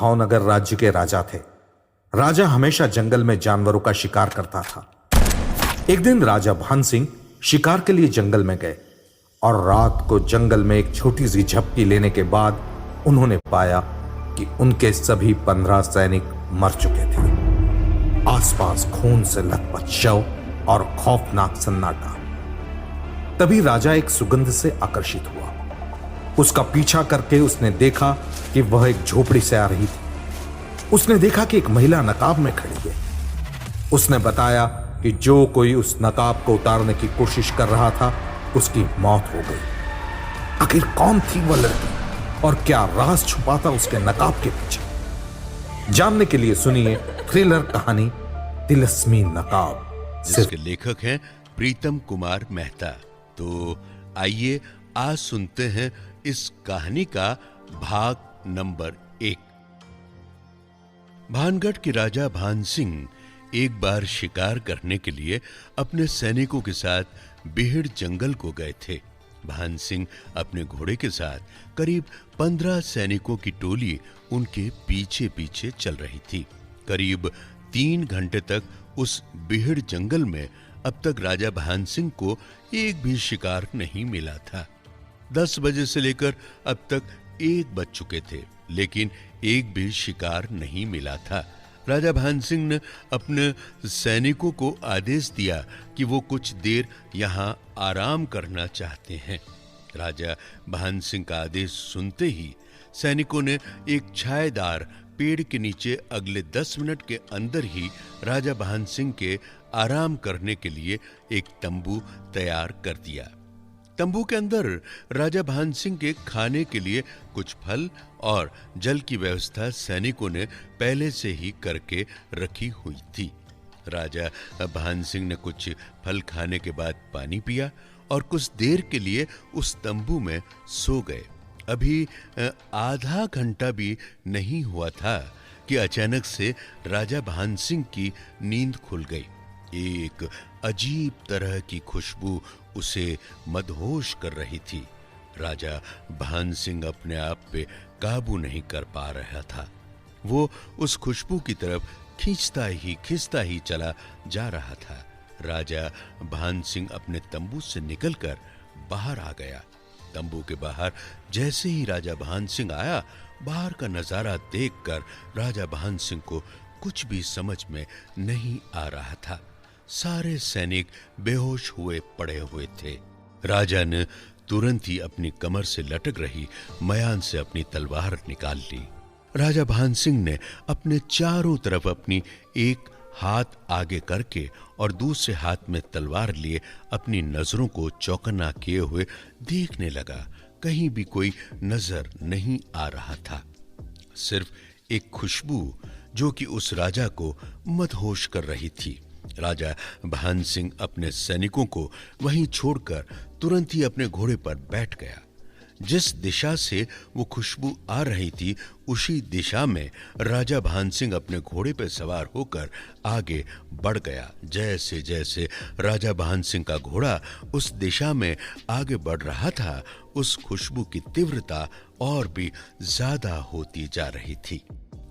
भावनगर राज्य के राजा थे। राजा हमेशा जंगल में जानवरों का शिकार करता था। एक दिन राजा भान सिंह शिकार के लिए जंगल में गए और रात को जंगल में एक छोटी सी झपकी लेने के बाद उन्होंने पाया कि उनके सभी 15 सैनिक मर चुके थे। आसपास खून से लथपथ शव और खौफनाक सन्नाटा। तभी राजा एक सुगंध से आकर्षित हुआ। उसका पीछा करके उसने देखा कि वह एक झोपड़ी से आ रही थी। उसने देखा कि एक महिला नकाब में खड़ी है। उसने बताया कि जो कोई उस नकाब को उतारने की कोशिश कर रहा था उसकी मौत हो गई। आखिर कौन थी वह लड़की और क्या राज छुपा था उसके नकाब के पीछे? जानने के लिए सुनिए थ्रिलर कहानी तिलस्मी नकाब, जिसके लेखक हैं प्रीतम कुमार मेहता। तो आइए आज सुनते हैं इस कहानी का भाग नंबर 1। भानगढ़ के राजा भान सिंह एक बार शिकार करने के लिए अपने सैनिकों के साथ बिहड़ जंगल को गए थे। भान सिंह अपने घोड़े के साथ करीब 15 सैनिकों की टोली उनके पीछे पीछे चल रही थी। करीब 3 घंटे तक उस बिहड़ जंगल में अब तक राजा भान सिंह को एक भी शिकार नहीं मिला था। 10 बजे से लेकर अब तक 1 बज चुके थे, लेकिन एक भी शिकार नहीं मिला था। राजा भान सिंह ने अपने सैनिकों को आदेश दिया कि वो कुछ देर यहाँ आराम करना चाहते हैं। राजा भान सिंह का आदेश सुनते ही सैनिकों ने एक छायेदार पेड़ के नीचे अगले 10 मिनट के अंदर ही राजा भान सिंह के आराम करने के लिए एक तंबू तैयार कर दिया। तंबू के अंदर राजा भान सिंह के खाने के लिए कुछ फल और जल की व्यवस्था सैनिकों ने पहले से ही करके रखी हुई थी। राजा भान सिंह ने कुछ फल खाने के बाद पानी पिया और कुछ देर के लिए उस तंबू में सो गए। अभी आधा घंटा भी नहीं हुआ था कि अचानक से राजा भान सिंह की नींद खुल गई। एक अजीब तरह की खुशबू उसे मदहोश कर रही थी। राजा भान सिंह अपने आप पे काबू नहीं कर पा रहा था। वो उस खुशबू की तरफ खींचता ही चला जा रहा था। राजा भान सिंह अपने तंबू से निकलकर बाहर आ गया। तंबू के बाहर जैसे ही राजा भान सिंह आया, बाहर का नजारा देखकर राजा भान सिंह को कुछ भी समझ में नहीं आ रहा था। सारे सैनिक बेहोश हुए पड़े हुए थे। राजा ने तुरंत ही अपनी कमर से लटक रही मयान से अपनी तलवार निकाल ली। राजा भान सिंह ने अपने चारों तरफ अपनी एक हाथ आगे करके और दूसरे हाथ में तलवार लिए अपनी नजरों को चौकन्ना किए हुए देखने लगा। कहीं भी कोई नजर नहीं आ रहा था। सिर्फ एक खुशबू जो कि उस राजा को मदहोश कर रही थी। राजा भान सिंह अपने सैनिकों को वहीं छोड़कर तुरंत ही अपने घोड़े पर बैठ गया। जिस दिशा से वो खुशबू आ रही थी उसी दिशा में राजा भान सिंह अपने घोड़े पर सवार होकर आगे बढ़ गया। जैसे जैसे राजा भान सिंह का घोड़ा उस दिशा में आगे बढ़ रहा था, उस खुशबू की तीव्रता और भी ज्यादा होती जा रही थी।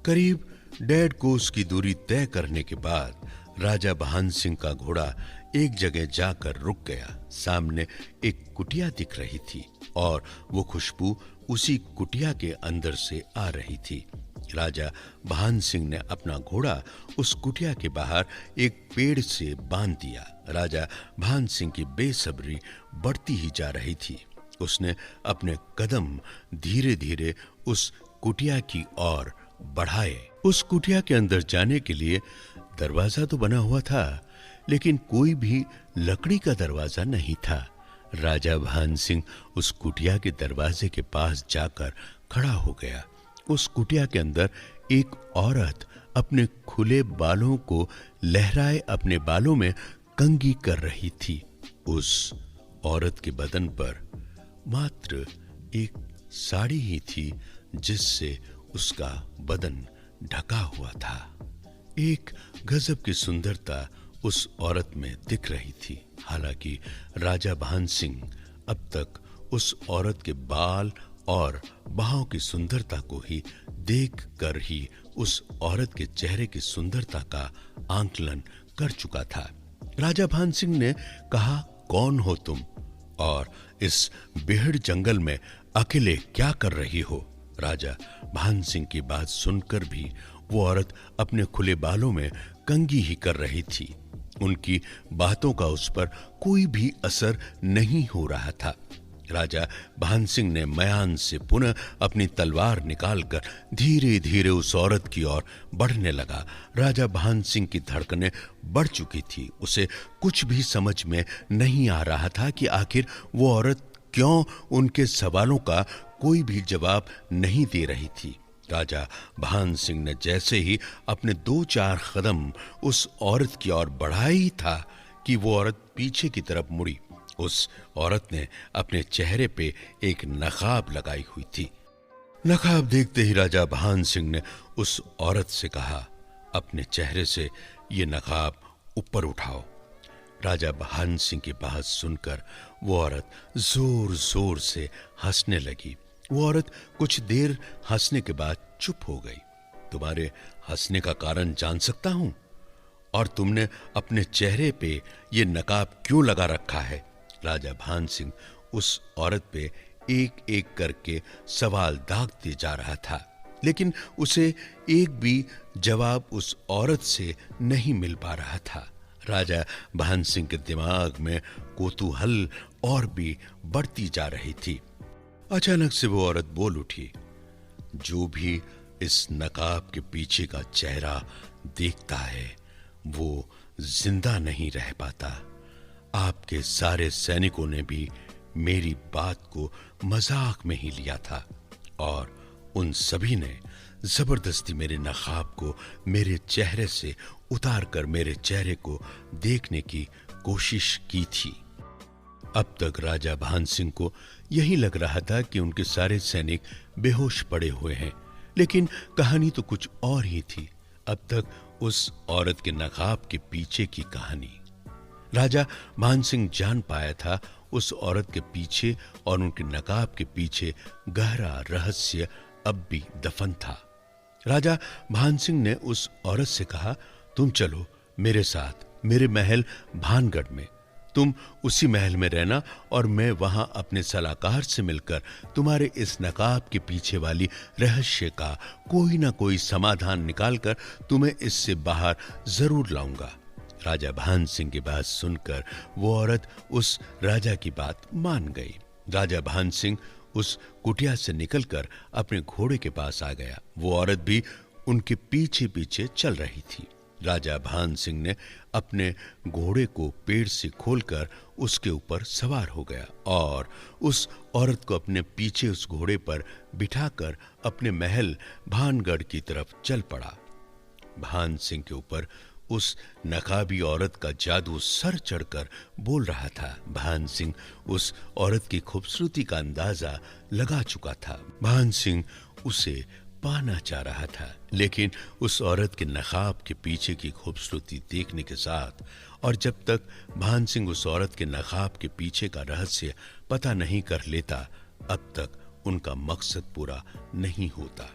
करीब 1.5 कोस की दूरी तय करने के बाद राजा भान सिंह का घोड़ा एक जगह जाकर रुक गया। सामने एक कुटिया दिख रही थी और वो खुशबू उसी कुटिया के अंदर से आ रही थी। राजा भान सिंह ने अपना घोड़ा उस कुटिया के बाहर एक पेड़ से बांध दिया। राजा भान सिंह की बेसब्री बढ़ती ही जा रही थी। उसने अपने कदम धीरे धीरे उस कुटिया की ओर बढ़ाए। उस कुटिया के अंदर जाने के लिए दरवाजा तो बना हुआ था, लेकिन कोई भी लकड़ी का दरवाजा नहीं था। राजा भान सिंह उस कुटिया के दरवाजे के पास जाकर खड़ा हो गया। उस कुटिया के अंदर एक औरत अपने खुले बालों को लहराए अपने बालों में कंघी कर रही थी। उस औरत के बदन पर मात्र एक साड़ी ही थी जिससे उसका बदन ढका हुआ था। एक गजब की सुंदरता उस औरत में दिख रही थी। हालांकि राजा भान सिंह अब तक उस औरत के बाल और बाहों की सुंदरता को ही देख कर ही उस औरत के चेहरे की सुंदरता का आंकलन कर चुका था। राजा भान सिंह ने कहा, कौन हो तुम और इस बिहड़ जंगल में अकेले क्या कर रही हो? राजा भान सिंह की बात सुनकर भी वो औरत अपने खुले बालों में कंघी ही कर रही थी। उनकी बातों का उस पर कोई भी असर नहीं हो रहा था। राजा भान सिंह ने मयान से पुनः अपनी तलवार निकालकर धीरे धीरे उस औरत की ओर बढ़ने लगा। राजा भान सिंह की धड़कनें बढ़ चुकी थी। उसे कुछ भी समझ में नहीं आ रहा था कि आखिर वो औरत क्यों उनके सवालों का कोई भी जवाब नहीं दे रही थी। राजा भान सिंह ने जैसे ही अपने 2-4 कदम उस औरत की ओर बढ़ाया ही था कि वो औरत पीछे की तरफ मुड़ी। उस औरत ने अपने चेहरे पे एक नकाब लगाई हुई थी। नकाब देखते ही राजा भान सिंह ने उस औरत से कहा, अपने चेहरे से ये नकाब ऊपर उठाओ। राजा भान सिंह की बात सुनकर वो औरत जोर जोर से हंसने लगी। वो औरत कुछ देर हंसने के बाद चुप हो गई। तुम्हारे हंसने का कारण जान सकता हूं? और तुमने अपने चेहरे पे ये नकाब क्यों लगा रखा है? राजा भान सिंह उस औरत पे एक एक करके सवाल दागते जा रहा था, लेकिन उसे एक भी जवाब उस औरत से नहीं मिल पा रहा था। राजा भान सिंह के दिमाग में कौतूहल और भी बढ़ती जा रही थी। अचानक से वो औरत बोल उठी, जो भी इस नकाब के पीछे का चेहरा देखता है वो जिंदा नहीं रह पाता। आपके सारे सैनिकों ने भी मेरी बात को मजाक में ही लिया था और उन सभी ने जबरदस्ती मेरे नकाब को मेरे चेहरे से उतार कर मेरे चेहरे को देखने की कोशिश की थी। अब तक राजा भान सिंह को यही लग रहा था कि उनके सारे सैनिक बेहोश पड़े हुए हैं, लेकिन कहानी तो कुछ और ही थी। अब तक उस औरत के नकाब के पीछे की कहानी। राजा भान सिंह जान पाया था उस औरत के पीछे और उनके नकाब के पीछे गहरा रहस्य अब भी दफन था। राजा भान सिंह ने उस औरत से कहा, तुम चलो मेरे साथ मेरे महल भानगढ़ में। तुम उसी महल में रहना और मैं वहां अपने सलाहकार से मिलकर तुम्हारे इस नकाब के पीछे वाली रहस्य का कोई ना कोई समाधान निकालकर तुम्हें इससे बाहर जरूर लाऊंगा। राजा भान सिंह की बात सुनकर वो औरत उस राजा की बात मान गई। राजा भान सिंह उस कुटिया से निकलकर अपने घोड़े के पास आ गया। वो औरत भी उनके पीछे पीछे चल रही थी। राजा भान सिंह ने अपने घोड़े को पेड़ से खोलकर उसके ऊपर सवार हो गया और उस औरत को अपने पीछे उस घोड़े पर बिठाकर अपने महल भानगढ़ की तरफ चल पड़ा। भान सिंह के ऊपर उस नकाबी औरत का जादू सर चढ़कर बोल रहा था। भान सिंह उस औरत की खूबसूरती का अंदाजा लगा चुका था। भान सिंह उसे पाना चाह रहा था, लेकिन उस औरत के नकाब के पीछे की खूबसूरती देखने के साथ और जब तक भान सिंह उस औरत के नकाब के पीछे का रहस्य पता नहीं कर लेता, अब तक उनका मकसद पूरा नहीं होता।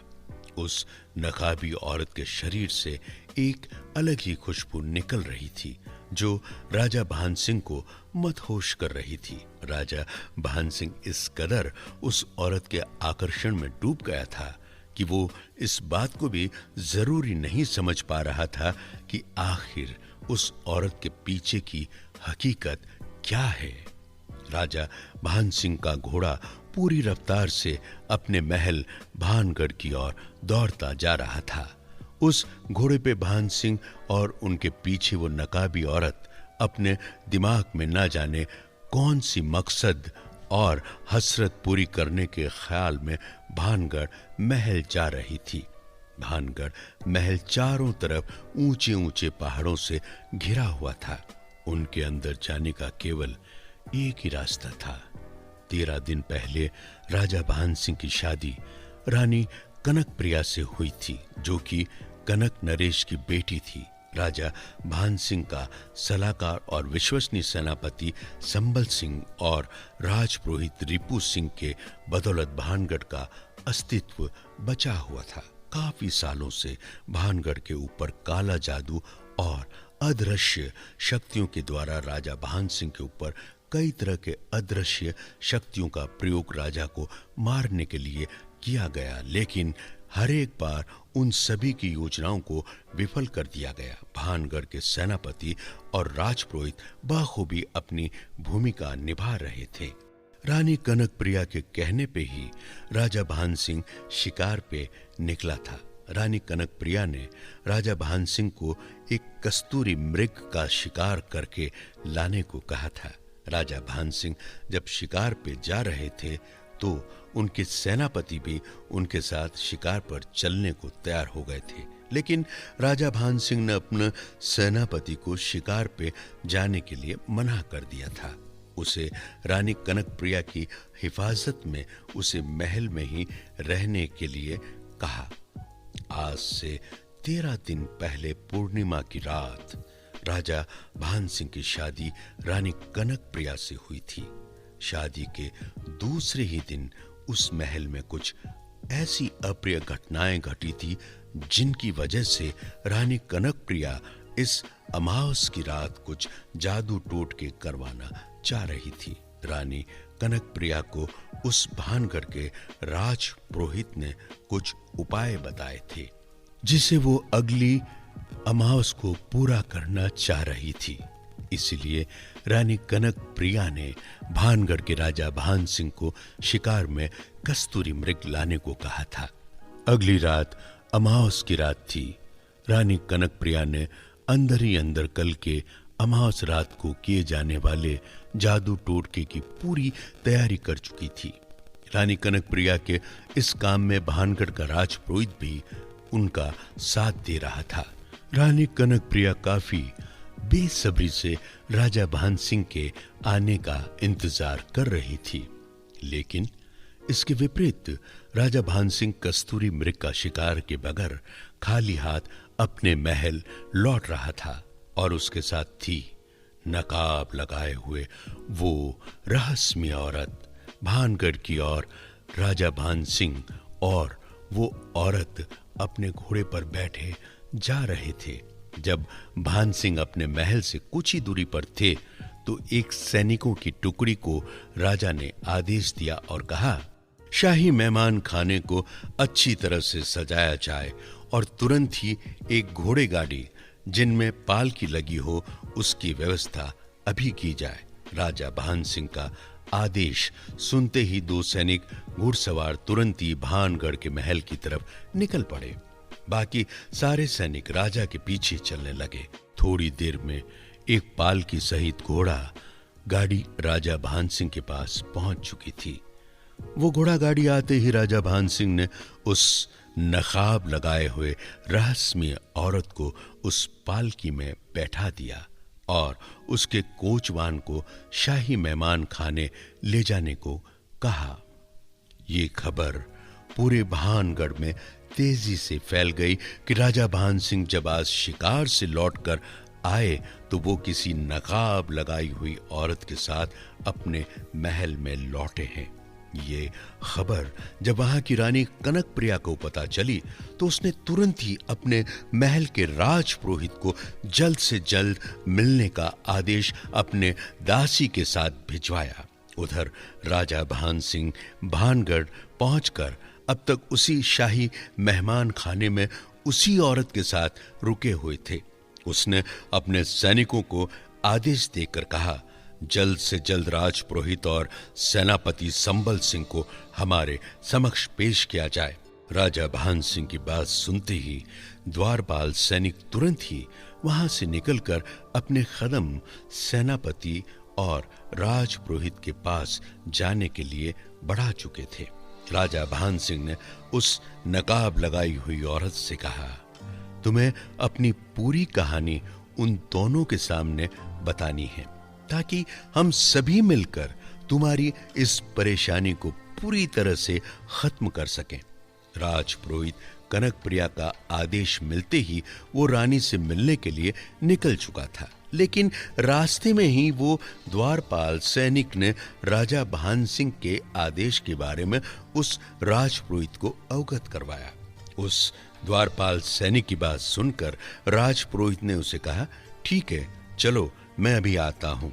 उस नकाबी औरत के शरीर से एक अलग ही खुशबू निकल रही थी जो राजा भान सिंह को मदहोश कर रही थी। राजा भान सिंह इस कदर उस औरत के आकर्षण में डूब गया था कि वो इस बात को भी जरूरी नहीं समझ पा रहा था कि आखिर उस औरत के पीछे की हकीकत क्या है। राजा भान सिंह का घोड़ा पूरी रफ्तार से अपने महल भानगढ़ की ओर दौड़ता जा रहा था। उस घोड़े पे भान सिंह और उनके पीछे वो नकाबी औरत अपने दिमाग में न जाने कौन सी मकसद और हसरत पूरी करने के ख्याल में भानगढ़ महल जा रही थी। भानगढ़ महल चारों तरफ ऊंचे ऊंचे पहाड़ों से घिरा हुआ था। उनके अंदर जाने का केवल एक ही रास्ता था। 13 दिन पहले राजा भान सिंह की शादी रानी कनक प्रिया से हुई थी, जो कि कनक नरेश की बेटी थी। राजा भान सिंह का सलाहकार और विश्वसनीय सेनापति संबल सिंह और राजपुरोहित रिपू सिंह के बदौलत भानगढ़ का अस्तित्व बचा हुआ था। काफी सालों से भानगढ़ के ऊपर काला जादू और अदृश्य शक्तियों के द्वारा राजा भान सिंह के ऊपर कई तरह के अदृश्य शक्तियों का प्रयोग राजा को मारने के लिए किया गया, लेकिन हर एक बार उन सभी की योजनाओं को विफल कर दिया गया। भानगढ़ के सेनापति और राजपुरोहित बखूबी अपनी भूमिका निभा रहे थे। रानी कनकप्रिया के कहने पे ही राजा भान सिंह शिकार पे निकला था। रानी कनकप्रिया ने राजा भान सिंह को एक कस्तूरी मृग का शिकार करके लाने को कहा था। राजा भान सिंह जब शिकार पे जा रहे थे तो उनके सेनापति भी उनके साथ शिकार पर चलने को तैयार हो गए थे, लेकिन राजा भान सिंह ने अपने सेनापति को शिकार पे जाने के लिए मना कर दिया था। उसे रानी कनकप्रिया की हिफाजत में उसे महल में ही रहने के लिए कहा। आज से 13 दिन पहले पूर्णिमा की रात राजा भान सिंह की शादी रानी कनकप्रिया से हुई थी। शादी के दूसरे ही दिन उस महल में कुछ ऐसी अप्रिय घटनाएं घटी थी जिनकी वजह से रानी कनकप्रिया इस अमावस की रात कुछ जादू टोट के करवाना चाह रही थी। रानी कनकप्रिया को उस भानगढ़ के राजपुरोहित ने कुछ उपाय बताए थे जिसे वो अगली अमावस को पूरा करना चाह रही थी। इसलिए रानी कनकप्रिया ने भानगढ़ के राजा भान सिंह को शिकार में कस्तूरी मृग लाने को कहा था। अगली रात अमावस की रात थी। रानी कनकप्रिया ने अंदर ही अंदर कल के अमावस रात को किए जाने वाले जादू टोटके की पूरी तैयारी कर चुकी थी। रानी कनकप्रिया के इस काम में भानगढ़ का राजपुरोहित भी उनका साथ दे रहा था। रानी कनकप्रिया काफी बेसब्री से राजा भान सिंह के आने का इंतजार कर रही थी, लेकिन इसके विपरीत राजा भान सिंह कस्तूरी मृग का शिकार के बगैर खाली हाथ अपने महल लौट रहा था और उसके साथ थी नकाब लगाए हुए वो रहस्यमय औरत भानगढ़ की। और राजा भान सिंह और वो औरत अपने घोड़े पर बैठे जा रहे थे। जब भान सिंह अपने महल से कुछ ही दूरी पर थे तो एक सैनिकों की टुकड़ी को राजा ने आदेश दिया और कहा, शाही मेहमान खाने को अच्छी तरह से सजाया जाए और तुरंत ही एक घोड़े गाड़ी जिनमें पालकी लगी हो उसकी व्यवस्था अभी की जाए। राजा भान सिंह का आदेश सुनते ही दो सैनिक घुड़सवार तुरंत ही भानगढ़ के महल की तरफ निकल पड़े। बाकी सारे सैनिक राजा के पीछे चलने लगे। थोड़ी देर में एक पालकी सहित घोड़ा गाड़ी राजा भान सिंह के पास पहुंच चुकी थी। वो घोड़ा गाड़ी आते ही राजा भान सिंह ने उस नकाब लगाए हुए रहस्यमय औरत को उस पालकी में बैठा दिया और उसके कोचवान को शाही मेहमान खाने ले जाने को कहा। ये खबर पूरे भानगढ़ में तेजी से फैल गई कि राजा भान सिंह जब आज शिकार से लौटकर आए तो वो किसी नकाब लगाई हुई औरत के साथ अपने महल में लौटे हैं। ये खबर जब वहां की रानी कनकप्रिया को पता चली तो उसने तुरंत ही अपने महल के राजपुरोहित को जल्द से जल्द मिलने का आदेश अपने दासी के साथ भिजवाया। उधर राजा भान सिंह भानगढ़ पहुंचकर अब तक उसी शाही मेहमान खाने में उसी औरत के साथ रुके हुए थे। उसने अपने सैनिकों को आदेश देकर कहा, जल्द से जल्द राजपुरोहित और सेनापति संबल सिंह को हमारे समक्ष पेश किया जाए। राजा भान सिंह की बात सुनते ही द्वारपाल सैनिक तुरंत ही वहां से निकलकर अपने कदम सेनापति और राजपुरोहित के पास जाने के लिए बढ़ा चुके थे। राजा भान सिंह ने उस नकाब लगाई हुई औरत से कहा, तुम्हें अपनी पूरी कहानी उन दोनों के सामने बतानी है ताकि हम सभी मिलकर तुम्हारी इस परेशानी को पूरी तरह से खत्म कर सकें। राजपुरोहित कनक प्रिया का आदेश मिलते ही वो रानी से मिलने के लिए निकल चुका था, लेकिन रास्ते में ही वो द्वारपाल सैनिक ने राजा भान सिंह के आदेश के बारे में उस राजपुरोहित को अवगत करवाया। उस द्वारपाल सैनिक की बात सुनकर राजपुरोहित ने उसे कहा, ठीक है, चलो मैं अभी आता हूं।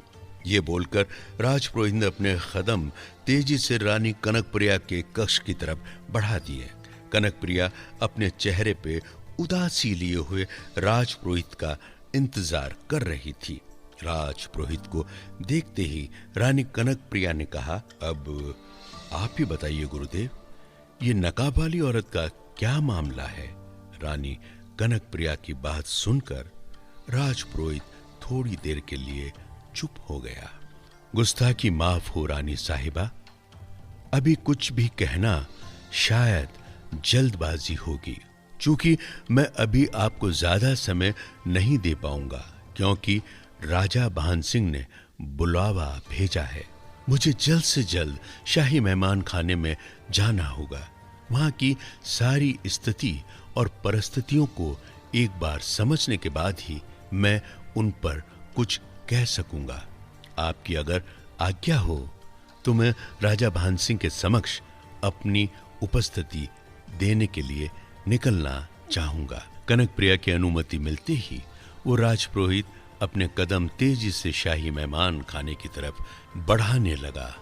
ये बोलकर राजपुरोहित ने अपने कदम तेजी से रानी कनकप्रिया के कक्ष की तरफ बढ़ा दिए। कनकप्रिया अपने चेहरे पे उदासी लिए हुए राजपुरोहित का इंतजार कर रही थी। राजपुरोहित को देखते ही रानी कनकप्रिया ने कहा, अब आप ही बताइए गुरुदेव, ये नकाब वाली औरत का क्या मामला है? रानी कनकप्रिया की बात सुनकर राजपुरोहित थोड़ी देर के लिए चुप हो गया। गुस्ताखी माफ हो रानी साहिबा, अभी कुछ भी कहना शायद जल्दबाजी होगी। चूंकि मैं अभी आपको ज्यादा समय नहीं दे पाऊंगा, क्योंकि राजा भान सिंह ने बुलावा भेजा है। मुझे जल्द से जल्द शाही मेहमान खाने में जाना होगा। वहां की सारी स्थिति और परिस्थितियों को एक बार समझने के बाद ही मैं उन पर कुछ कह सकूंगा। आपकी अगर आज्ञा हो तो मैं राजा भान सिंह के समक्ष अपनी उपस्थिति देने के लिए निकलना चाहूंगा। कनकप्रिया की अनुमति मिलते ही वो राजपुरोहित अपने कदम तेजी से शाही मेहमान खाने की तरफ बढ़ाने लगा।